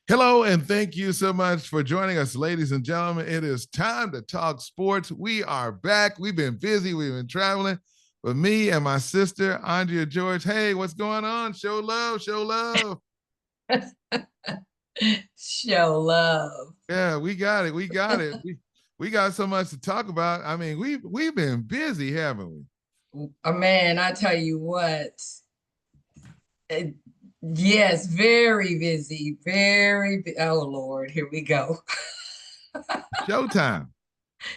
Hello, and thank you so much for joining us, ladies and gentlemen. It is time to talk sports. We are back. We've been busy. We've been traveling with me and my sister, Andrea George. Hey, what's going on? Show love, show love. Show love. Yeah, we got it. We got it. We got so much to talk about. I mean, we've been busy, haven't we? Man, I tell you what. uh, yes, very busy. Oh Lord, here we go. Showtime.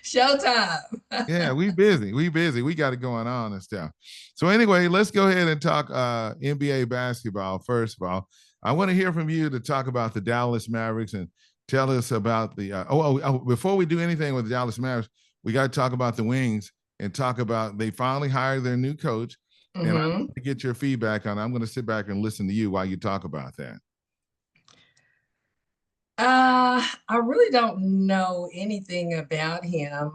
Showtime. Yeah, we busy. We busy. We got it going on and stuff. So anyway, let's go ahead and talk NBA basketball. First of all, I want to hear from you to talk about the Dallas Mavericks and tell us about the. Before we do anything with the Dallas Mavericks, we got to talk about the Wings and talk about they finally hired their new coach. And I hmm want to get your feedback on. I'm going to sit back and listen to you while you talk about that. I really don't know anything about him,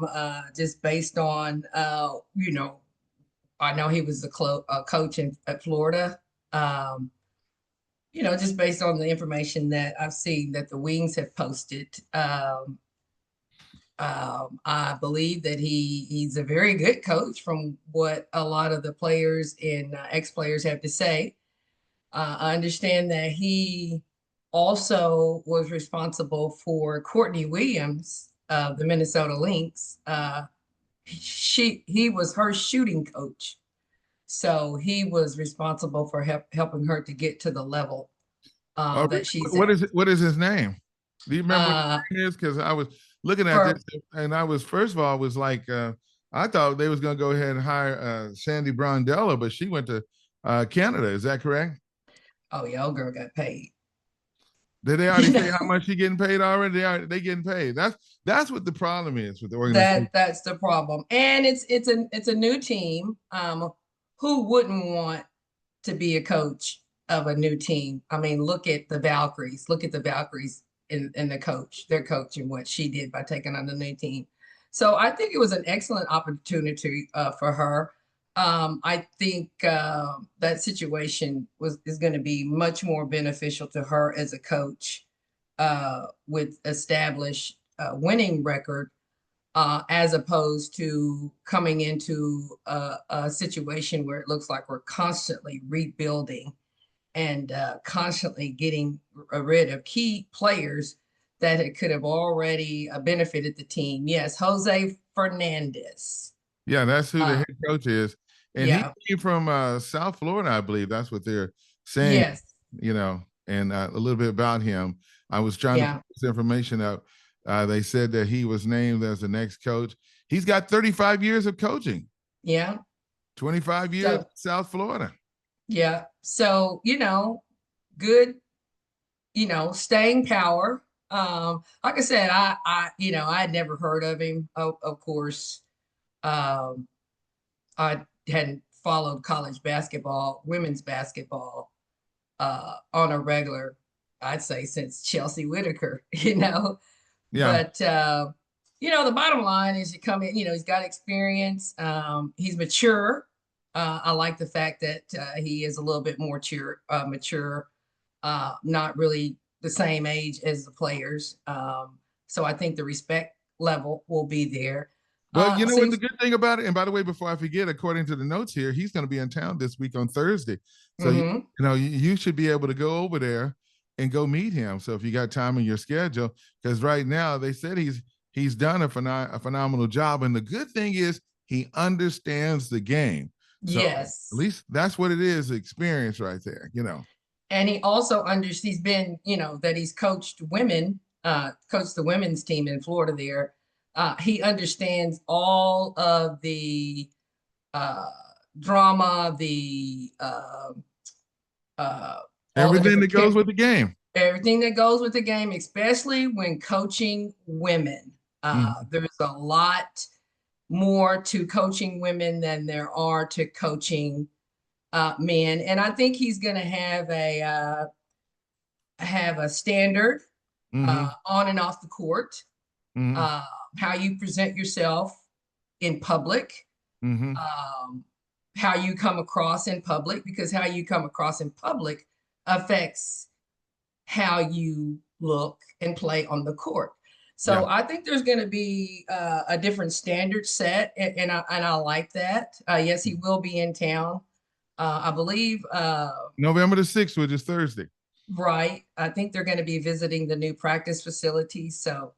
just based on, I know he was a coach at Florida. Um, just based on the information that I've seen that the Wings have posted. I believe that he's a very good coach from what a lot of the players and ex-players have to say. I understand that he also was responsible for Courtney Williams of the Minnesota Lynx. He was her shooting coach, so he was responsible for helping her to get to the level that she's What at. is it? What is his name? Do you remember what Uh, his name is? Because I was looking at this, for and I was first of all was like, I thought they was going to go ahead and hire Sandy Brondella, but she went to Canada. Is that correct? Oh yeah, old girl got paid. Did they already You say know, how much she getting paid already? They getting paid. That's what the problem is with the organization. that's the problem, and it's a new team. Who wouldn't want to be a coach of a new team? I mean, look at the Valkyries. Look at the Valkyries in the coach, their coach, and what she did by taking on the new team. So I think it was an excellent opportunity for her. I think that situation is going to be much more beneficial to her as a coach with established winning record as opposed to coming into a situation where it looks like we're constantly rebuilding and constantly getting rid of key players that it could have already benefited the team. Yes, Jose Fernandez. Yeah, that's who the Uh, head coach is, and he yeah, came from South Florida, I believe. That's what they're saying. yes, And a little bit about him. I was trying to yeah, put this information up. They said that he was named as the next coach. He's got 35 years of coaching, yeah. 25 years in So, South Florida. yeah. So, good, staying power. Like I said, I had never heard of him. Of course, um, I hadn't followed college basketball, women's basketball, on a regular, I'd say since Chelsea Whitaker, Yeah. But the bottom line is you come in, he's got experience. He's mature. I like the fact that he is a little bit more mature, not really the same age as the players. So I think the respect level will be there. Well, you know what the Seems. good thing about it, and by the way, before I forget, according to the notes here, he's going to be in town this week on Thursday. So Mm-hmm. you should be able to go over there and go meet him. So if you got time in your schedule, because right now they said he's done a phenomenal job, and the good thing is he understands the game. So at Yes. least that's what it is, experience right there. And he also understands, he's been, that he's coached women, coached the women's team in Florida there. He understands all of the uh, drama, uh, all the Everything that different goes with the game. everything that goes with the game, especially when coaching women. Mhm. There's a lot more to coaching women than there are to coaching men, and I think he's going to have a standard Mhm. on and off the court, Mhm. uh, how you present yourself in public, Mhm. um, how you come across in public, because how you come across in public affects how you look and play on the court. Yeah. So I think there's going to be a different standard set, and I like that. Yes, he will be in town. I believe November the 6th, which is Thursday. right. I think they're going to be visiting the new practice facility. So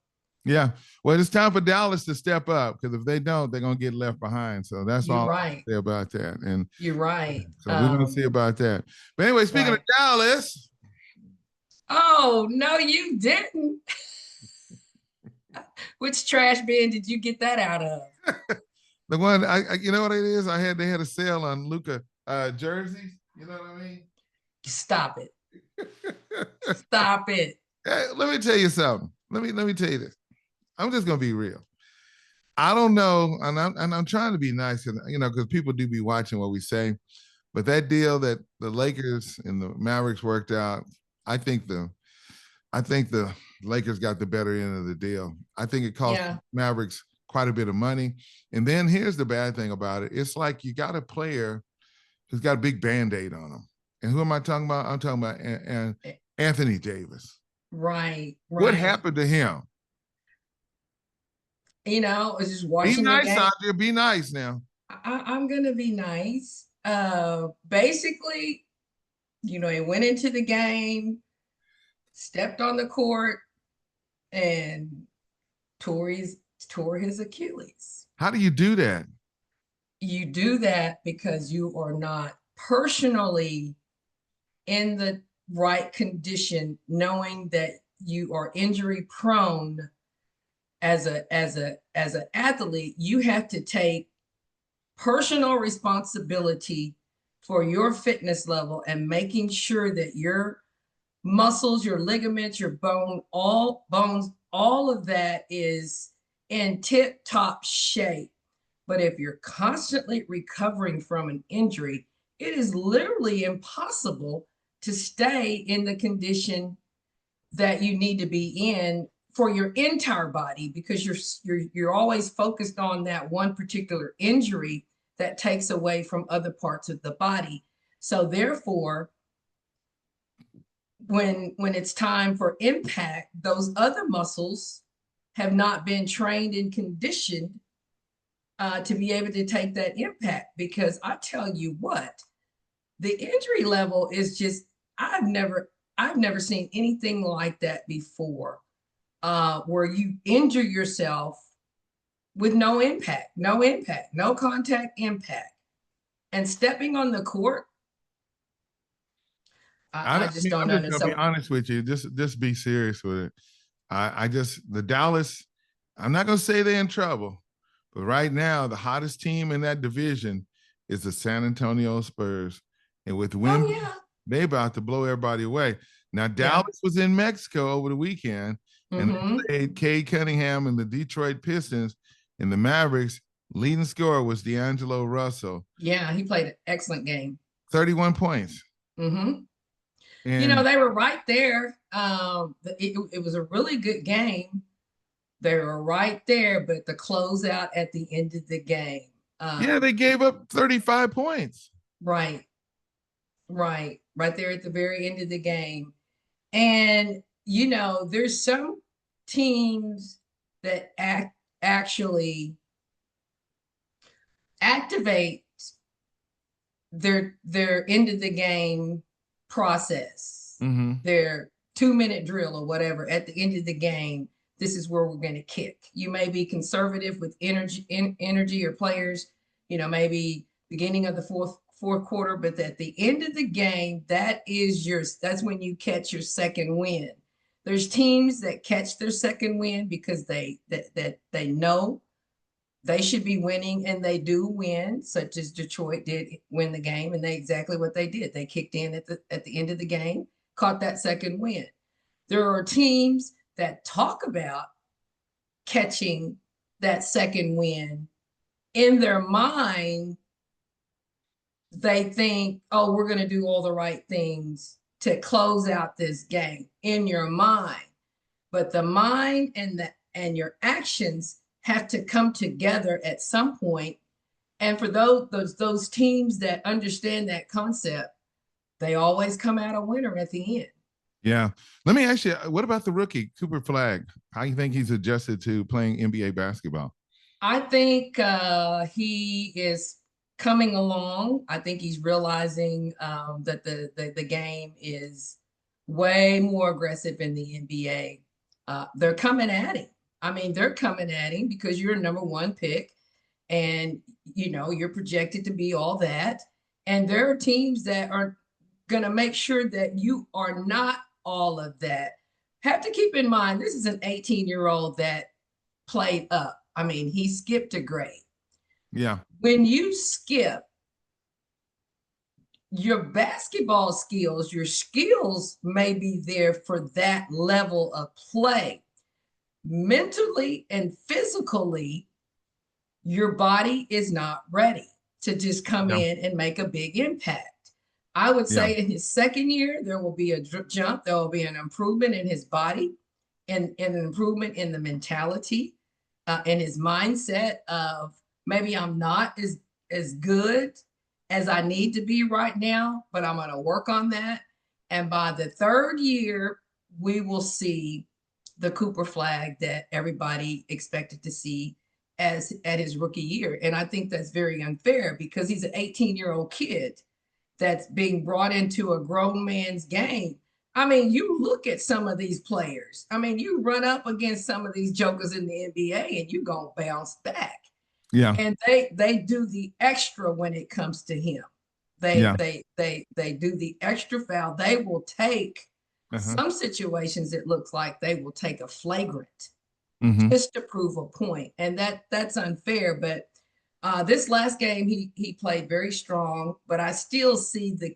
yeah, well, it's time for Dallas to step up, because if they don't, they're gonna get left behind. So that's you're all I right. say about that. And You're right. so we're gonna see about that. But anyway, speaking of Right. Dallas, Oh no, you didn't. Which trash bin did you get that out of? the one you know what it is? They had a sale on Luka jerseys. You know what I mean? Stop it. Stop it. Hey, let me tell you something. Let me tell you this. I'm just gonna be real. I don't know, and I'm trying to be nice, and because people do be watching what we say. But that deal that the Lakers and the Mavericks worked out, I think the Lakers got the better end of the deal. I think it cost Mavericks quite a bit of money. And then here's the bad thing about it. It's like you got a player who's got a big Band-Aid on him. And who am I talking about? I'm talking about Anthony Davis. Right. What happened to him? I was just watching. Be nice, Andrea. Be nice now. I'm going to be nice. Basically, he went into the game, stepped on the court, and tore his Achilles. How do you do that? You do that because you are not personally in the right condition, knowing that you are injury prone. As an athlete, you have to take personal responsibility for your fitness level and making sure that your muscles, your ligaments, your bones, all of that is in tip-top shape. But if you're constantly recovering from an injury, it is literally impossible to stay in the condition that you need to be in for your entire body, because you're always focused on that one particular injury that takes away from other parts of the body. So therefore, when it's time for impact, those other muscles have not been trained and conditioned to be able to take that impact. Because I tell you what, the injury level is just, I've never seen anything like that before, where you injure yourself with no impact, no contact impact, and stepping on the court. I just don't I'm just understand. gonna be honest with you. Just be serious with it. The Dallas, I'm not gonna say they're in trouble, but right now the hottest team in that division is the San Antonio Spurs. And with Wemby, they about to blow everybody away. Now, Dallas was in Mexico over the weekend, and they played Cade Cunningham and the Detroit Pistons, and the Mavericks. Leading scorer was D'Angelo Russell. Yeah, he played an excellent game. 31 points. And they were right there. It was a really good game. They were right there, but the closeout at the end of the game. They gave up 35 points. Right there at the very end of the game. And, there's some teams that actually activate their end of the game process, their 2-minute drill or whatever at the end of the game. This is where we're going to kick. You may be conservative with energy or players, maybe beginning of the fourth quarter, but at the end of the game, that's when you catch your second win. There's teams that catch their second win because they know they should be winning, and they do win, such as Detroit did win the game, and exactly what they did. They kicked in at the end of the game, caught that second win. There are teams that talk about catching that second win. In their mind, they think, oh, we're going to do all the right things to close out this game in your mind. But the mind and your actions have to come together at some point. And for those teams that understand that concept, they always come out a winner at the end. Yeah. Let me ask you, what about the rookie, Cooper Flag? How do you think he's adjusted to playing NBA basketball? I think he is coming along. I think he's realizing that the game is way more aggressive in the NBA. They're coming at him. I mean, they're coming at him because you're a number one pick, and you're projected to be all that. And there are teams that are going to make sure that you are not all of that. Have to keep in mind, this is an 18-year-old that played up. I mean, he skipped a grade. Yeah. When you skip, your basketball skills, your skills may be there for that level of play. Mentally and physically, your body is not ready to just come in and make a big impact. I would say in his second year, there will be a jump. There will be an improvement in his body and an improvement in the mentality. In his mindset of maybe I'm not as good as I need to be right now, but I'm going to work on that. And by the third year, we will see the Cooper Flag that everybody expected to see as at his rookie year. And I think that's very unfair because he's an 18-year-old kid that's being brought into a grown man's game. I mean, you look at some of these players. I mean, you run up against some of these jokers in the NBA and you're going to bounce back. Yeah. And they do the extra when it comes to him. They do the extra foul. They will take some situations, it looks like they will take a flagrant just to prove a point. And that's unfair. But this last game, he played very strong, but I still see the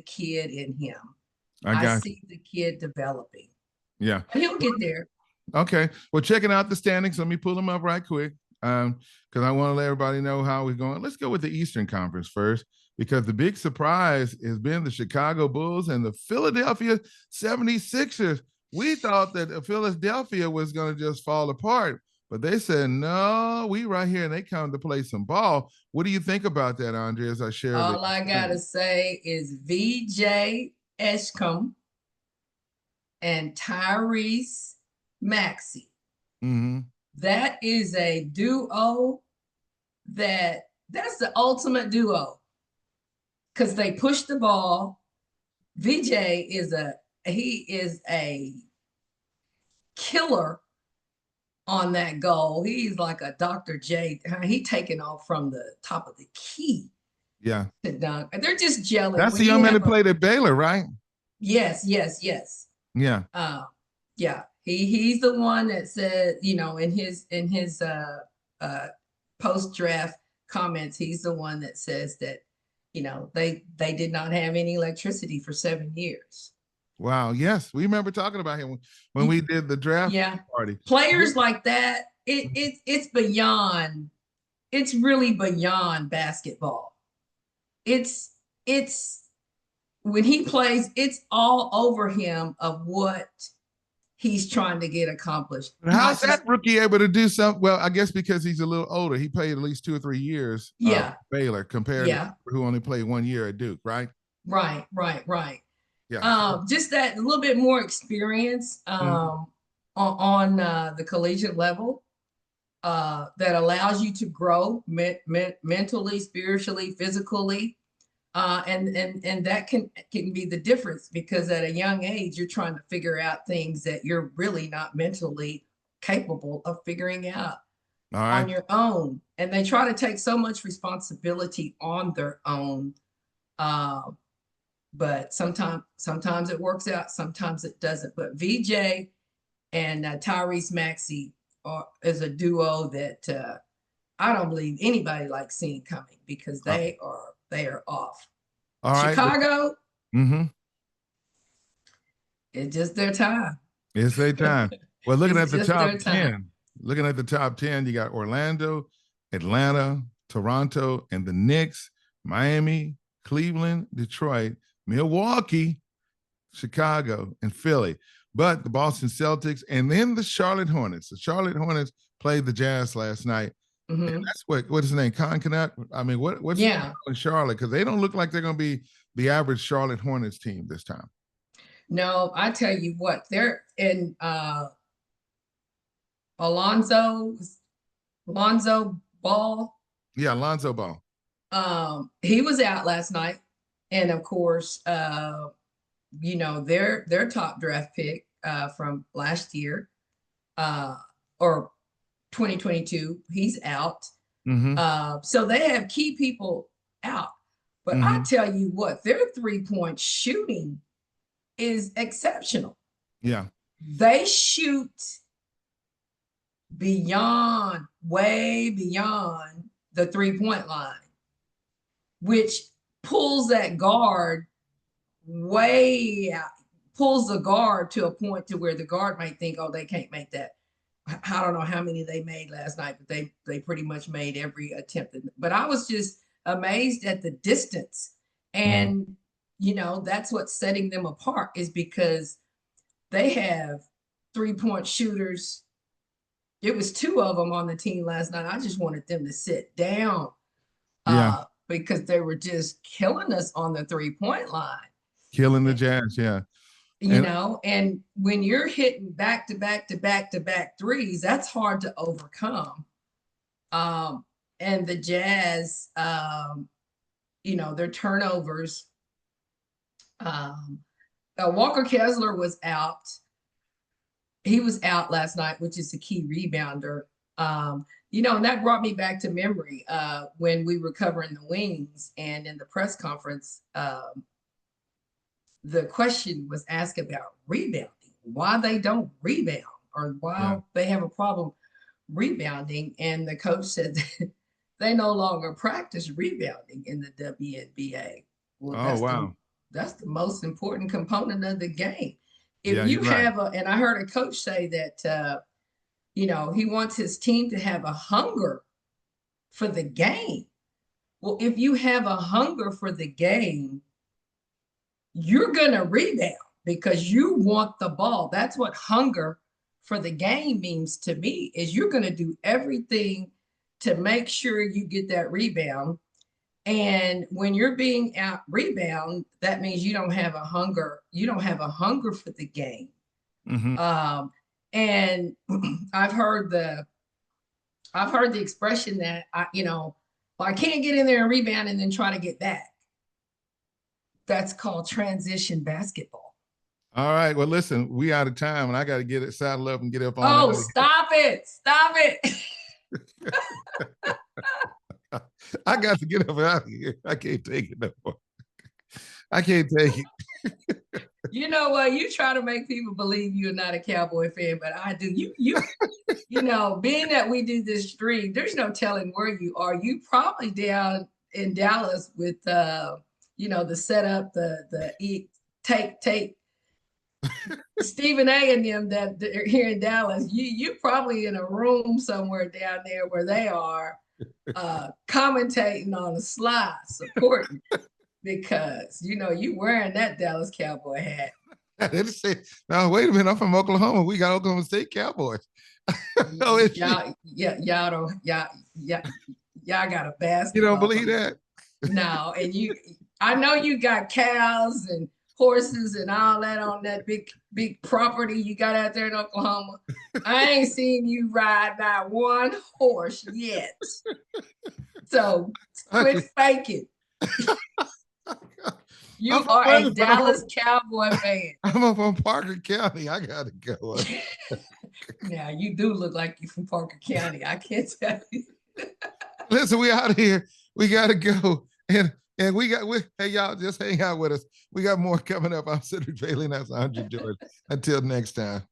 kid in him. I see the kid developing. Yeah. And he'll get there. Okay. Well, checking out the standings. Let me pull them up right quick because I want to let everybody know how we're going. Let's go with the Eastern Conference first because the big surprise has been the Chicago Bulls and the Philadelphia 76ers. We thought that Philadelphia was going to just fall apart, but they said, no, we right here, and they come to play some ball. What do you think about that, Andrea, as I share? All I got to say is VJ Eshcom and Tyrese Maxey. That is a duo that's the ultimate duo because they push the ball. VJ is a killer on that goal. He's like a Dr. J. He taking off from the top of the key. Yeah. To dunk. They're just jelly. That's the young man that played at Baylor, right? Yes. Yeah. Yeah. He's the one that said, in his post-draft comments, he's the one that says that, they did not have any electricity for 7 years. Wow. Yes. We remember talking about him when we did the draft party. Players like that, it's beyond, it's really beyond basketball. It's when he plays, it's all over him of what he's trying to get accomplished. How's that rookie able to do something? Well, I guess because he's a little older. He played at least 2 or 3 years Baylor compared to who only played 1 year at Duke, right? Right. Yeah. Just that a little bit more experience on the collegiate level that allows you to grow mentally, spiritually, physically. And that can be the difference because at a young age, you're trying to figure out things that you're really not mentally capable of figuring out on your own. And they try to take so much responsibility on their own. But sometimes it works out, sometimes it doesn't. But VJ and Tyrese Maxey is a duo that I don't believe anybody likes seeing coming because they are off. All right. Chicago, it's just their time. It's their time. Well, looking at the top 10, you got Orlando, Atlanta, Toronto, and the Knicks, Miami, Cleveland, Detroit, Milwaukee, Chicago, and Philly. But the Boston Celtics and then the Charlotte Hornets. The Charlotte Hornets played the Jazz last night. And that's what is his name? Concanut? I mean, what's in Charlotte? Because they don't look like they're going to be the average Charlotte Hornets team this time. No, I tell you what, they're in Alonzo Alonzo Ball. Yeah, Lonzo Ball. He was out last night, and of course, their top draft pick from last year, or 2022, he's out. Mm-hmm. So they have key people out. But I Mm-hmm. tell you what, their 3-point shooting is exceptional. Yeah. They shoot beyond, way beyond the 3-point line, which pulls that guard way out, pulls the guard to a point to where the guard might think, oh, they can't make that. I don't know how many they made last night, but they pretty much made every attempt. But I was just amazed at the distance. And, that's what's setting them apart, is because they have 3-point shooters. It was 2 of them on the team last night. I just wanted them to sit down Yeah. because they were just killing us on the 3-point line. Killing the Jazz. Yeah. And when you're hitting back to back to back to back threes, that's hard to overcome. And the Jazz, their turnovers. Walker Kessler was out. He was out last night, which is a key rebounder. And that brought me back to memory when we were covering the Wings, and in the press conference, the question was asked about rebounding, why they don't rebound, or why they have a problem rebounding. And the coach said that they no longer practice rebounding in the WNBA. Well, that's the most important component of the game. If you have and I heard a coach say that, he wants his team to have a hunger for the game. Well, if you have a hunger for the game, you're going to rebound because you want the ball. That's what hunger for the game means to me, is you're going to do everything to make sure you get that rebound. And when you're being out rebound, that means you don't have a hunger. You don't have a hunger for the game. Mm-hmm. And I've heard the expression that I can't get in there and rebound and then try to get back. That's called transition basketball. All right. Well, listen, we out of time, and I got to get it saddled up and get up on. Oh, stop it! Stop it! I got to get up out of here. I can't take it no more. I can't take it. You know what? You try to make people believe you're not a Cowboy fan, but I do. Being that we do this stream, there's no telling where you are. You probably down in Dallas with the setup, the take Stephen A and them that are here in Dallas. You probably in a room somewhere down there where they are commentating on the slide, supporting, because you wearing that Dallas Cowboy hat. I didn't say, no, wait a minute, I'm from Oklahoma. We got Oklahoma State Cowboys. Y'all got a basket. You don't believe that? No, and I know you got cows and horses and all that on that big property you got out there in Oklahoma. I ain't seen you ride not one horse yet. So quit faking. You are a Dallas Cowboy fan. I'm up on Parker County. I gotta go. Now you do look like you're from Parker County. I can't tell you. Listen, we out of here. We gotta go. And hey, y'all, just hang out with us. We got more coming up. I'm Cedric Bailey, and that's Andrea Jordan. Until next time.